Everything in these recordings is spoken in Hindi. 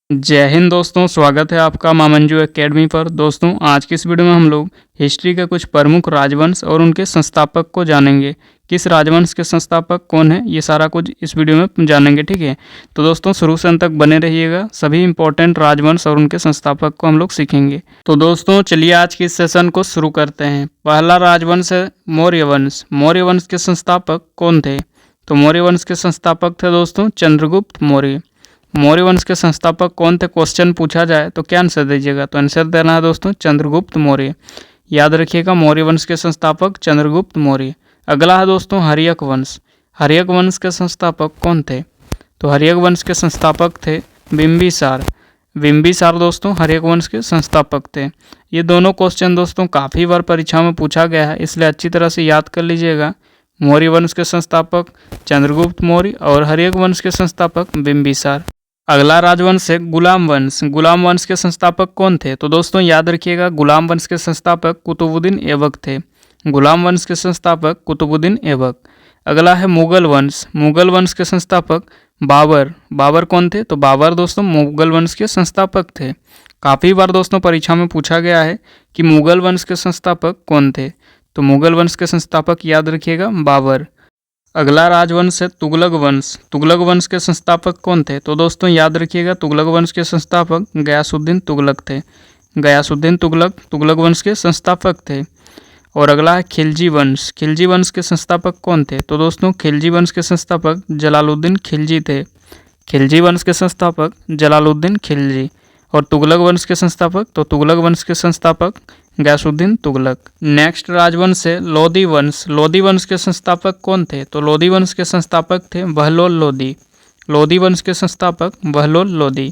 जय हिंद दोस्तों, स्वागत है आपका मां मंजू एकेडमी पर। दोस्तों आज की इस वीडियो में हम लोग हिस्ट्री के कुछ प्रमुख राजवंश और उनके संस्थापक को जानेंगे। किस राजवंश के संस्थापक कौन है, ये सारा कुछ इस वीडियो में जानेंगे। ठीक है, तो दोस्तों शुरू से अंत तक बने रहिएगा। सभी इंपॉर्टेंट राजवंश और उनके संस्थापक को हम लोग सीखेंगे। तो दोस्तों चलिए आज के इस सेशन को शुरू करते हैं। पहला राजवंश है मौर्य वंश। मौर्य वंश के संस्थापक कौन थे? तो मौर्य वंश के संस्थापक थे दोस्तों चंद्रगुप्त मौर्य। मौर्य वंश के संस्थापक कौन थे, क्वेश्चन पूछा जाए तो क्या आंसर दीजिएगा? तो आंसर देना है दोस्तों चंद्रगुप्त मौर्य। याद रखिएगा, मौर्य वंश के संस्थापक चंद्रगुप्त मौर्य। अगला है दोस्तों हर्यक वंश। हर्यक वंश के संस्थापक कौन थे? तो हर्यक वंश के संस्थापक थे बिंबिसार। बिंबिसार दोस्तों हर्यक वंश के संस्थापक थे। ये दोनों क्वेश्चन दोस्तों काफ़ी बार परीक्षा में पूछा गया है, इसलिए अच्छी तरह से याद कर लीजिएगा। मौर्य वंश के संस्थापक चंद्रगुप्त मौर्य और हर्यक वंश के संस्थापक बिंबिसार। अगला राजवंश है गुलाम वंश। गुलाम वंश के संस्थापक कौन थे? तो दोस्तों याद रखिएगा, गुलाम वंश के संस्थापक कुतुबुद्दीन ऐबक थे। गुलाम वंश के संस्थापक कुतुबुद्दीन ऐबक। अगला है मुगल वंश। मुगल वंश के संस्थापक बाबर। बाबर कौन थे? तो बाबर दोस्तों मुगल वंश के संस्थापक थे। काफ़ी बार दोस्तों परीक्षा में पूछा गया है कि मुगल वंश के संस्थापक कौन थे। तो मुगल वंश के संस्थापक याद रखिएगा बाबर। अगला राजवंश है तुगलक वंश। तुगलक वंश के संस्थापक कौन थे? तो दोस्तों याद रखिएगा, तुगलक वंश के संस्थापक गयासुद्दीन तुगलक थे। गयासुद्दीन तुगलक तुगलक वंश के संस्थापक थे। और अगला है खिलजी वंश। खिलजी वंश के संस्थापक कौन थे? तो दोस्तों खिलजी वंश के संस्थापक जलालुद्दीन खिलजी थे। खिलजी वंश के संस्थापक जलालुद्दीन खिलजी। और तुगलक वंश के संस्थापक, तो तुगलक वंश के संस्थापक गयासुद्दीन तुगलक। नेक्स्ट राजवंश है लोधी वंश। लोधी वंश के संस्थापक कौन थे? तो लोधी वंश के संस्थापक थे बहलोल लोधी। लोधी वंश के संस्थापक बहलोल लोधी।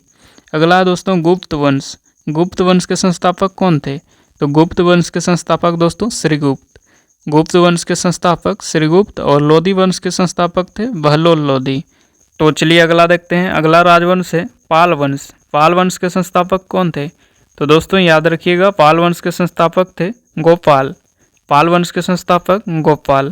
अगला है दोस्तों गुप्त वंश। गुप्त वंश के संस्थापक कौन थे? तो गुप्त वंश के संस्थापक दोस्तों श्रीगुप्त। गुप्त वंश के संस्थापक श्रीगुप्त और लोधी वंश के संस्थापक थे बहलोल लोधी। तो चलिए अगला देखते हैं। अगला राजवंश है पाल वंश। पाल वंश के संस्थापक कौन थे? तो दोस्तों याद रखिएगा, पाल वंश के संस्थापक थे गोपाल। पाल वंश के संस्थापक गोपाल।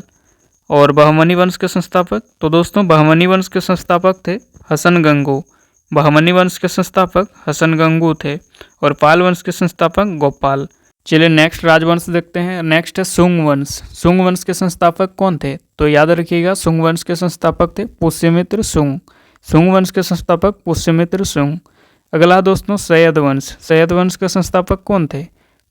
और बहमनी वंश के संस्थापक, तो दोस्तों बहमनी वंश के संस्थापक थे हसन गंगू। बहमनी वंश के संस्थापक हसन गंगू थे और पाल वंश के संस्थापक गोपाल। चलिए नेक्स्ट राजवंश देखते हैं। नेक्स्ट है सुंग वंश। सुंग वंश के संस्थापक कौन थे? तो याद रखिएगा, सुंग वंश के संस्थापक थे पुष्यमित्र सुंग। सुंग वंश के संस्थापक पुष्यमित्र सुंग। अगला दोस्तों सैयद वंश। सैयद वंश के संस्थापक कौन थे?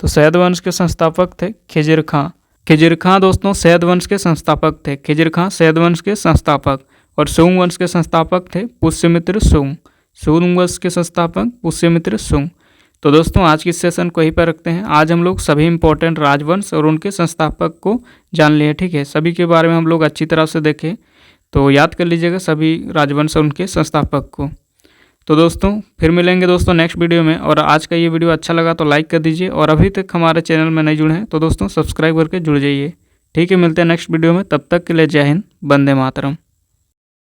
तो सैयद वंश के संस्थापक थे खिजिर खां। खिजिर खां दोस्तों सैयद वंश के संस्थापक थे। खिजिर खां सैयद वंश के संस्थापक। और सुंग वंश के संस्थापक थे पुष्यमित्र सुंग। सुंग वंश के संस्थापक पुष्यमित्र सुंग। तो दोस्तों आज की सेशन को यहीं पर रखते हैं। आज हम लोग सभी इंपॉर्टेंट राजवंश और उनके संस्थापक को जान लिए। ठीक है, सभी के बारे में हम लोग अच्छी तरह से देखें, तो याद कर लीजिएगा सभी राजवंश और उनके संस्थापक को। तो दोस्तों फिर मिलेंगे दोस्तों नेक्स्ट वीडियो में। और आज का ये वीडियो अच्छा लगा तो लाइक कर दीजिए, और अभी तक हमारे चैनल में नहीं जुड़े हैं तो दोस्तों सब्सक्राइब करके जुड़ जाइए। ठीक है, मिलते हैं नेक्स्ट वीडियो में। तब तक के लिए जय हिंद, वंदे मातरम।